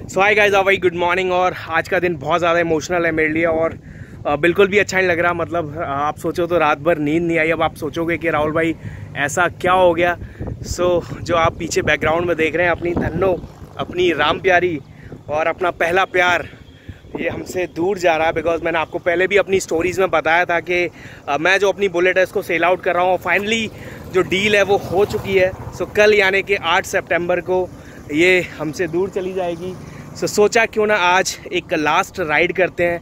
सो hi guys, भाई good morning. और आज का दिन बहुत ज़्यादा इमोशनल है मेरे लिए और बिल्कुल भी अच्छा नहीं लग रहा। मतलब आप सोचो तो रात भर नींद नहीं आई। अब आप सोचोगे कि राहुल भाई ऐसा क्या हो गया। जो आप पीछे बैकग्राउंड में देख रहे हैं, अपनी धन्नो, अपनी राम प्यारी और अपना पहला प्यार, ये हमसे दूर जा रहा है। बिकॉज मैंने आपको पहले भी अपनी स्टोरीज़ में बताया था कि मैं जो अपनी बुलेट है इसको सेल आउट कर रहा हूँ। फाइनली जो डील है वो हो चुकी है। कल यानी कि 8 सितंबर को ये हमसे दूर चली जाएगी। सोचा क्यों ना आज एक लास्ट राइड करते हैं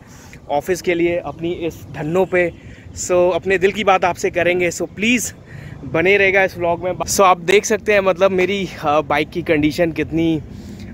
ऑफिस के लिए अपनी इस धन्नो पे। अपने दिल की बात आपसे करेंगे। प्लीज़ बने रहेगा इस व्लॉग में। आप देख सकते हैं मतलब मेरी बाइक की कंडीशन कितनी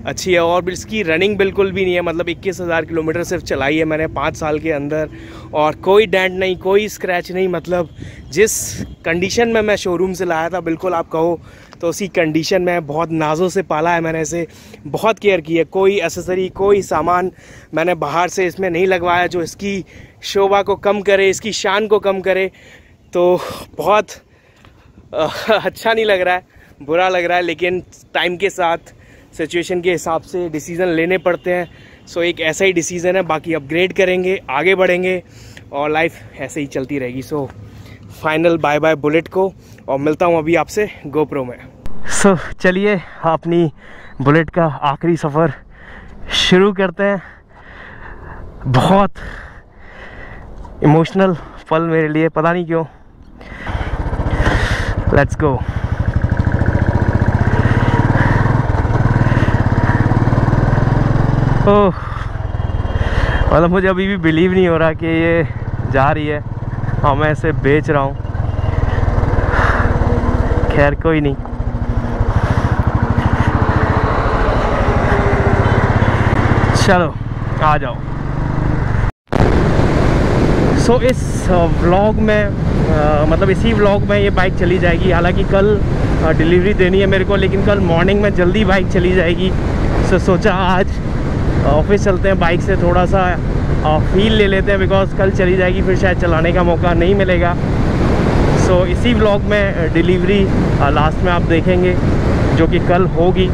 अच्छी है और इसकी रनिंग बिल्कुल भी नहीं है। मतलब 21,000 किलोमीटर सिर्फ चलाई है मैंने 5 साल के अंदर और कोई डेंट नहीं, कोई स्क्रैच नहीं। मतलब जिस कंडीशन में मैं शोरूम से लाया था, बिल्कुल आप कहो तो उसी कंडीशन में बहुत नाज़ों से पाला है मैंने इसे, बहुत केयर की है। कोई एसेसरी, कोई सामान मैंने बाहर से इसमें नहीं लगवाया जो इसकी शोभा को कम करे, इसकी शान को कम करे। तो बहुत अच्छा नहीं लग रहा है, बुरा लग रहा है, लेकिन टाइम के साथ सिचुएशन के हिसाब से डिसीज़न लेने पड़ते हैं। एक ऐसा ही डिसीज़न है। बाकी अपग्रेड करेंगे, आगे बढ़ेंगे और लाइफ ऐसे ही चलती रहेगी। फाइनल बाय बाय बुलेट को और मिलता हूँ अभी आपसे गोप्रो में। चलिए अपनी बुलेट का आखिरी सफ़र शुरू करते हैं। बहुत इमोशनल पल मेरे लिए, पता नहीं क्यों। Let's go. ओह, मतलब मुझे अभी भी बिलीव नहीं हो रहा कि ये जा रही है और मैं इसे बेच रहा हूँ। खैर कोई नहीं। चलो आ जाओ। इस व्लॉग में मतलब इसी व्लॉग में ये बाइक चली जाएगी। हालांकि कल डिलीवरी देनी है मेरे को, लेकिन कल मॉर्निंग में जल्दी बाइक चली जाएगी। सोचा आज ऑफिस चलते हैं, बाइक से थोड़ा सा फील ले लेते हैं। बिकॉज कल चली जाएगी, फिर शायद चलाने का मौका नहीं मिलेगा। इसी व्लॉग में डिलीवरी लास्ट में आप देखेंगे, जो कि कल होगी।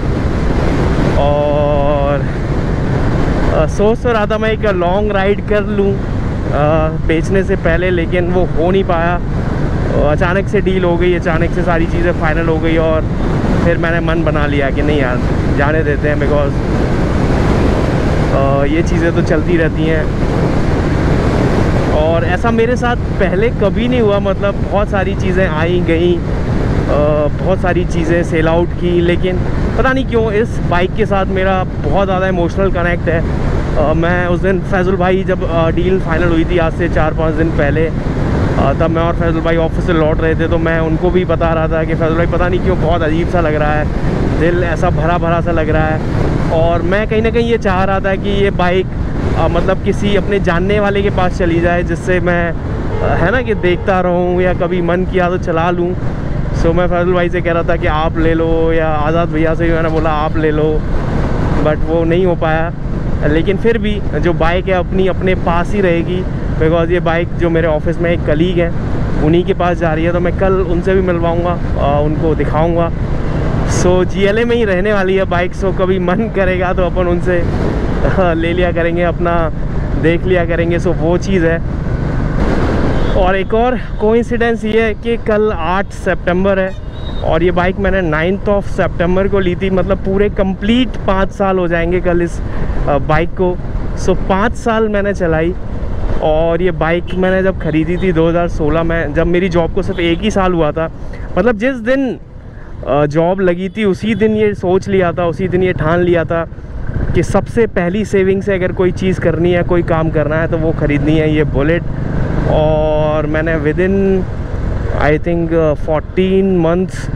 और सोच तो रहा था मैं एक लॉन्ग राइड कर लूँ बेचने से पहले, लेकिन वो हो नहीं पाया। अचानक से डील हो गई, अचानक से सारी चीज़ें फाइनल हो गई और फिर मैंने मन बना लिया कि नहीं यार, जाने देते हैं। बिकॉज ये चीज़ें तो चलती रहती हैं और ऐसा मेरे साथ पहले कभी नहीं हुआ। मतलब बहुत सारी चीज़ें आई गई, बहुत सारी चीज़ें सेल आउट की, लेकिन पता नहीं क्यों इस बाइक के साथ मेरा बहुत ज़्यादा इमोशनल कनेक्ट है। मैं उस दिन फैज़ुल भाई जब डील फाइनल हुई थी आज से 4-5 दिन पहले, तब मैं और फैज़ुल भाई ऑफिस से लौट रहे थे, तो मैं उनको भी बता रहा था कि फैज़ुल भाई पता नहीं क्यों बहुत अजीब सा लग रहा है, दिल ऐसा भरा भरा सा लग रहा है। और मैं कहीं ना कहीं ये चाह रहा था कि ये बाइक मतलब किसी अपने जानने वाले के पास चली जाए, जिससे मैं है ना कि देखता रहूँ या कभी मन किया तो चला लूँ। मैं फैज़ुल भाई से कह रहा था कि आप ले लो, या आज़ाद भैया से भी मैंने बोला आप ले लो, बट वो नहीं हो पाया। लेकिन फिर भी जो बाइक है अपनी अपने पास ही रहेगी। बिकॉज़ ये बाइक जो मेरे ऑफिस में एक कलीग है उन्हीं के पास जा रही है, तो मैं कल उनसे भी मिलवाऊँगा, उनको दिखाऊँगा। GLA में ही रहने वाली है बाइक। कभी मन करेगा तो अपन उनसे ले लिया करेंगे, अपना देख लिया करेंगे। वो चीज़ है। और एक और कोइंसिडेंस ये है कि कल 8 सितंबर है और ये बाइक मैंने 9 सितंबर को ली थी। मतलब पूरे कंप्लीट 5 साल हो जाएंगे कल इस बाइक को। 5 साल मैंने चलाई। और ये बाइक मैंने जब ख़रीदी थी 2016 में, जब मेरी जॉब को सिर्फ 1 ही साल हुआ था। मतलब जिस दिन जॉब लगी थी उसी दिन ये सोच लिया था, उसी दिन ये ठान लिया था कि सबसे पहली सेविंग से अगर कोई चीज़ करनी है, कोई काम करना है, तो वो ख़रीदनी है ये बुलेट। और मैंने विदिन आई थिंक 14 मंथ्स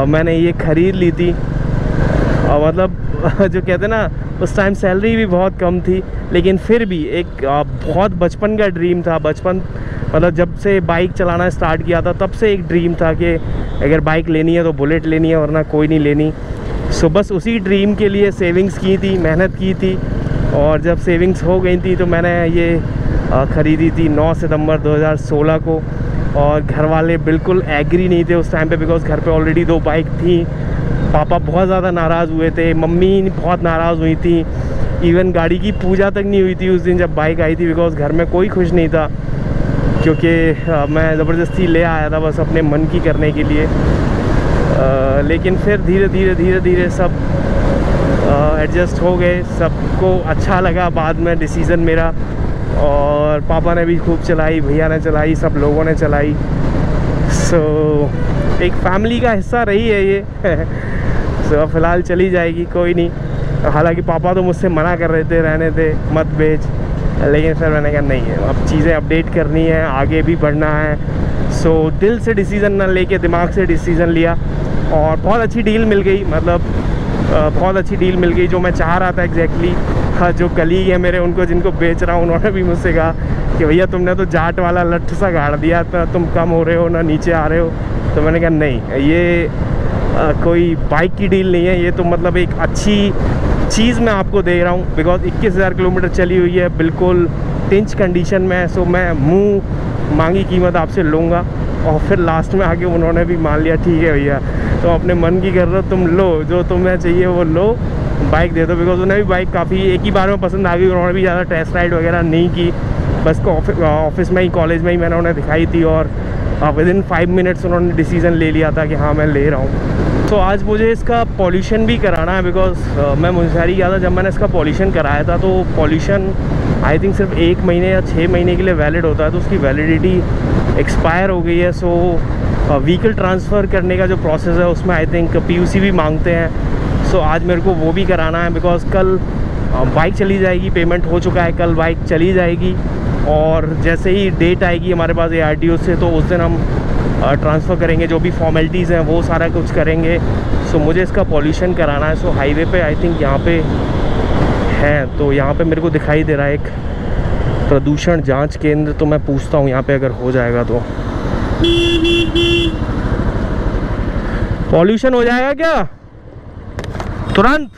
मैंने ये ख़रीद ली थी। मतलब जो कहते हैं ना, उस टाइम सैलरी भी बहुत कम थी, लेकिन फिर भी एक बहुत बचपन का ड्रीम था। बचपन मतलब जब से बाइक चलाना स्टार्ट किया था तब से एक ड्रीम था कि अगर बाइक लेनी है तो बुलेट लेनी है, वरना कोई नहीं लेनी। बस उसी ड्रीम के लिए सेविंग्स की थी, मेहनत की थी। और जब सेविंग्स हो गई थी तो मैंने ये ख़रीदी थी 9 सितंबर 2016 को। और घर वाले बिल्कुल एग्री नहीं थे उस टाइम पे, बिकॉज़ घर पे ऑलरेडी 2 बाइक थी। पापा बहुत ज़्यादा नाराज़ हुए थे, मम्मी बहुत नाराज़ हुई थी इवन गाड़ी की पूजा तक नहीं हुई थी उस दिन जब बाइक आई थी, बिकॉज घर में कोई खुश नहीं था, क्योंकि मैं ज़बरदस्ती ले आया था बस अपने मन की करने के लिए। लेकिन फिर धीरे धीरे सब एडजस्ट हो गए, सबको अच्छा लगा बाद में डिसीज़न मेरा। और पापा ने भी खूब चलाई, भैया ने चलाई, सब लोगों ने चलाई। सो एक फैमिली का हिस्सा रही है ये। सो फ़िलहाल चली जाएगी, कोई नहीं। हालांकि पापा तो मुझसे मना कर रहे थे, रहने दे मत बेच, लेकिन फिर मैंने कहा नहीं है, अब चीज़ें अपडेट करनी है, आगे भी बढ़ना है। सो दिल से डिसीज़न ना लेके दिमाग से डिसीज़न लिया और बहुत अच्छी डील मिल गई, मतलब बहुत अच्छी डील मिल गई जो मैं चाह रहा था एग्जैक्टली। हाँ, जो कलीग है मेरे, उनको जिनको बेच रहा हूँ, उन्होंने भी मुझसे कहा कि भैया तुमने तो जाट वाला लट्ठ सा गाड़ दिया, तो तुम कम हो रहे हो ना नीचे आ रहे हो। तो मैंने कहा नहीं, ये कोई बाइक की डील नहीं है, ये तो मतलब एक अच्छी चीज़ मैं आपको दे रहा हूँ। बिकॉज 21,000 किलोमीटर चली हुई है, बिल्कुल टिंच कंडीशन में है। सो मैं मुँह मांगी कीमत आपसे लूँगा। और फिर लास्ट में आके उन्होंने भी मान लिया, ठीक है भैया तुम अपने मन की कर रहे हो, तुम लो, जो तुम्हें चाहिए वो लो, बाइक दे दो। बिकॉज उन्हें भी बाइक काफ़ी एक ही बार में पसंद आ गई, उन्होंने भी ज़्यादा टेस्ट राइड वगैरह नहीं की, बस ऑफिस में ही, कॉलेज में ही मैंने उन्हें दिखाई थी और विदिन 5 मिनट्स उन्होंने डिसीज़न ले लिया था कि हाँ मैं ले रहा हूँ। तो आज मुझे इसका पॉल्यूशन भी कराना है, बिकॉज मैं मुंशियारी गया था, जब मैंने इसका पॉल्यूशन कराया था तो पॉल्यूशन आई थिंक सिर्फ 1 महीने या 6 महीने के लिए वैलिड होता है, तो उसकी वैलिडिटी एक्सपायर हो गई है। सो व्हीकल ट्रांसफ़र करने का जो प्रोसेस है उसमें आई थिंक PUC भी मांगते हैं। सो आज मेरे को वो भी कराना है, बिकॉज कल बाइक चली जाएगी, पेमेंट हो चुका है, कल बाइक चली जाएगी और जैसे ही डेट आएगी हमारे पास ARTO से, तो उस दिन हम ट्रांसफ़र करेंगे, जो भी फॉर्मेलिटीज़ हैं वो सारा कुछ करेंगे। सो मुझे इसका पॉल्यूशन कराना है। सो हाईवे पे आई थिंक यहाँ पे है, तो यहाँ पे मेरे को दिखाई दे रहा है एक प्रदूषण जांच केंद्र, तो मैं पूछता हूँ यहाँ पे अगर हो जाएगा तो। पॉल्यूशन हो जाएगा क्या तुरंत?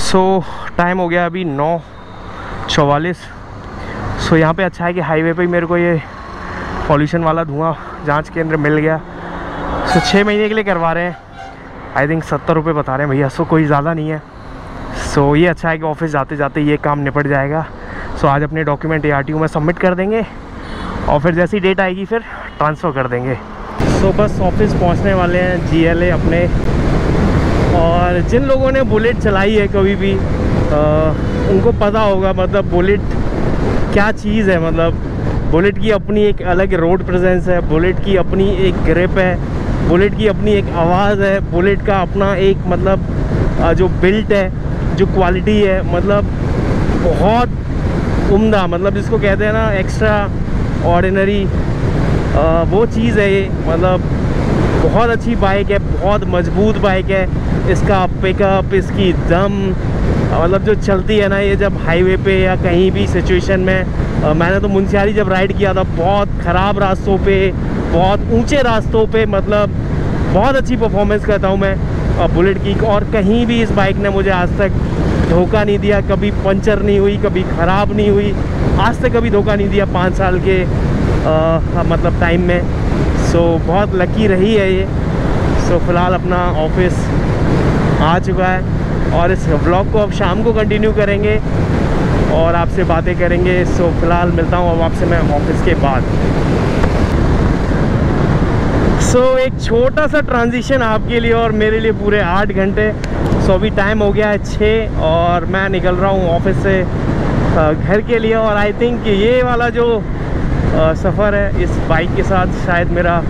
सो टाइम हो गया अभी 9:44। सो यहाँ पे अच्छा है कि हाईवे पे ही मेरे को ये पॉल्यूशन वाला धुआं जांच केंद्र मिल गया। सो 6 महीने के लिए करवा रहे हैं, आई थिंक 70 रुपये बता रहे हैं भैया। सो कोई ज़्यादा नहीं है। सो ये अच्छा है कि ऑफिस जाते जाते ये काम निपट जाएगा। सो आज अपने डॉक्यूमेंट ARTO में सबमिट कर देंगे और फिर जैसी डेट आएगी फिर ट्रांसफ़र कर देंगे। सो बस ऑफिस पहुंचने वाले हैं, GLA अपने। और जिन लोगों ने बुलेट चलाई है कभी भी उनको पता होगा मतलब बुलेट क्या चीज़ है। मतलब बुलेट की अपनी एक अलग रोड प्रेजेंस है, बुलेट की अपनी एक ग्रिप है, बुलेट की अपनी एक आवाज़ है, बुलेट का अपना एक मतलब जो बिल्ट है, जो क्वालिटी है, मतलब बहुत उम्दा, मतलब जिसको कहते हैं ना एक्स्ट्रा ऑर्डिनरी, वो चीज़ है ये। मतलब बहुत अच्छी बाइक है, बहुत मजबूत बाइक है। इसका पिकअप, इसकी दम, मतलब जो चलती है ना ये, जब हाईवे पे या कहीं भी सिचुएशन में, मैंने तो मुंशियारी जब राइड किया था बहुत ख़राब रास्तों पे, बहुत ऊंचे रास्तों पे, मतलब बहुत अच्छी परफॉर्मेंस करता हूँ मैं बुलेट की। और कहीं भी इस बाइक ने मुझे आज तक धोखा नहीं दिया, कभी पंचर नहीं हुई, कभी ख़राब नहीं हुई, आज तक कभी धोखा नहीं दिया 5 साल के मतलब टाइम में। सो बहुत लकी रही है ये। सो फ़िलहाल अपना ऑफिस आ चुका है और इस व्लॉग को अब शाम को कंटिन्यू करेंगे और आपसे बातें करेंगे। सो फ़िलहाल मिलता हूँ अब आपसे मैं ऑफिस के बाद। सो एक छोटा सा ट्रांजिशन आपके लिए और मेरे लिए पूरे 8 घंटे। सो अभी टाइम हो गया है 6 और मैं निकल रहा हूँ ऑफिस से घर के लिए। और आई थिंक ये वाला जो सफ़र है इस बाइक के साथ शायद मेरा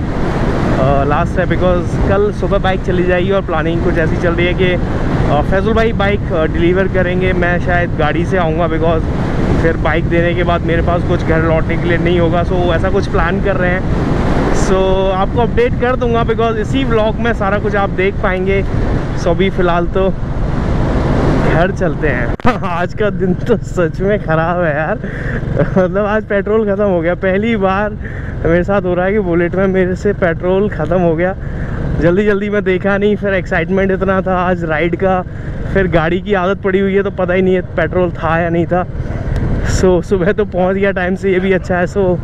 लास्ट है, बिकॉज़ कल सुबह बाइक चली जाएगी और प्लानिंग कुछ ऐसी चल रही है कि फैज़ल भाई बाइक डिलीवर करेंगे, मैं शायद गाड़ी से आऊँगा, बिकॉज़ फिर बाइक देने के बाद मेरे पास कुछ घर लौटने के लिए नहीं होगा। सो ऐसा कुछ प्लान कर रहे हैं। सो आपको अपडेट कर दूँगा, बिकॉज़ इसी व्लॉग में सारा कुछ आप देख पाएंगे। सो अभी फ़िलहाल तो घर चलते हैं। आज का दिन तो सच में ख़राब है यार। मतलब आज पेट्रोल ख़त्म हो गया, पहली बार मेरे साथ हो रहा है कि बुलेट में मेरे से पेट्रोल ख़त्म हो गया। जल्दी जल्दी मैं देखा नहीं, फिर एक्साइटमेंट इतना था आज राइड का, फिर गाड़ी की आदत पड़ी हुई है तो पता ही नहीं है पेट्रोल था या नहीं था। सो सुबह तो पहुंच गया टाइम से, ये भी अच्छा है। सो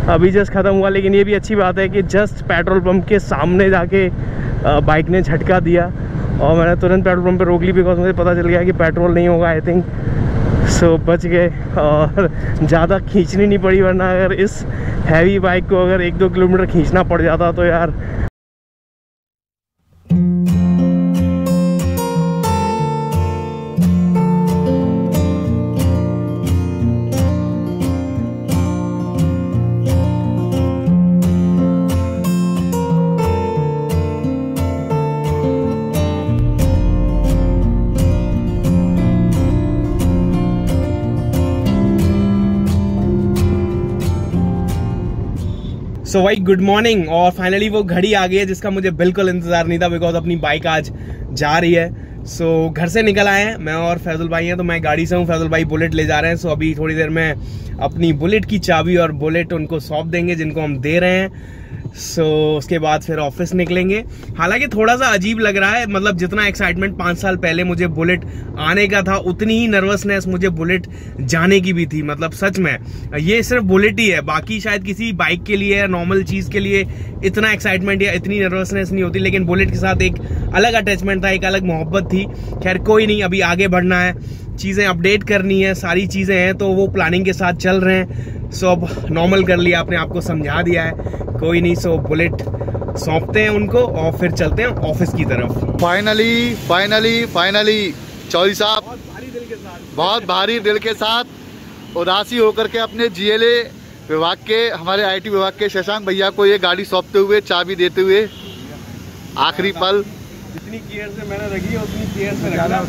अभी जस्ट ख़त्म हुआ, लेकिन ये भी अच्छी बात है कि जस्ट पेट्रोल पंप के सामने जाके बाइक ने झटका दिया और मैंने तुरंत पेट्रोल पंप पे रोक ली बिकॉज मुझे पता चल गया कि पेट्रोल नहीं होगा आई थिंक। सो बच गए और ज़्यादा खींचनी नहीं पड़ी, वरना अगर इस हैवी बाइक को अगर 1-2 किलोमीटर खींचना पड़ जाता तो यार। सो भाई गुड मॉर्निंग। और फाइनली वो घड़ी आ गई है जिसका मुझे बिल्कुल इंतजार नहीं था बिकॉज अपनी बाइक आज जा रही है। सो घर से निकल आए हैं, मैं और फैजल भाई हैं, तो मैं गाड़ी से हूँ, फैजल भाई बुलेट ले जा रहे हैं। सो अभी थोड़ी देर में अपनी बुलेट की चाबी और बुलेट उनको सौंप देंगे जिनको हम दे रहे हैं। सो उसके बाद फिर ऑफिस निकलेंगे। हालांकि थोड़ा सा अजीब लग रहा है, मतलब जितना एक्साइटमेंट 5 साल पहले मुझे बुलेट आने का था उतनी ही नर्वसनेस मुझे बुलेट जाने की भी थी। मतलब सच में ये सिर्फ बुलेट ही है, बाकी शायद किसी बाइक के लिए या नॉर्मल चीज के लिए इतना एक्साइटमेंट या इतनी नर्वसनेस नहीं होती, लेकिन बुलेट के साथ एक अलग अटैचमेंट था, एक अलग मोहब्बत थी। खैर कोई नहीं, अभी आगे बढ़ना है, चीजें अपडेट करनी है, सारी चीजें हैं तो वो प्लानिंग के साथ चल रहे हैं। सो अब नॉर्मल कर लिया, आपने आपको समझा दिया है, कोई नहीं। सो बुलेट सौंपते हैं उनको और फिर चलते हैं ऑफिस की तरफ। फाइनली चौधरी साहब बहुत भारी दिल के साथ उदासी होकर के अपने GLA विभाग के, हमारे IT विभाग के शशांक भैया को ये गाड़ी सौंपते हुए, चाबी देते हुए, आखिरी पल। जितनी केयर से मैंने रखी है उतनी केयर से रखना।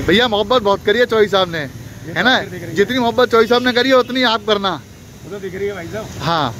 भैया मोहब्बत बहुत करी है चौधरी साहब ने, है ना? जितनी मोहब्बत चौधरी साहब ने करी है उतनी आप करना। वो तो दिख रही है भाई साहब। हाँ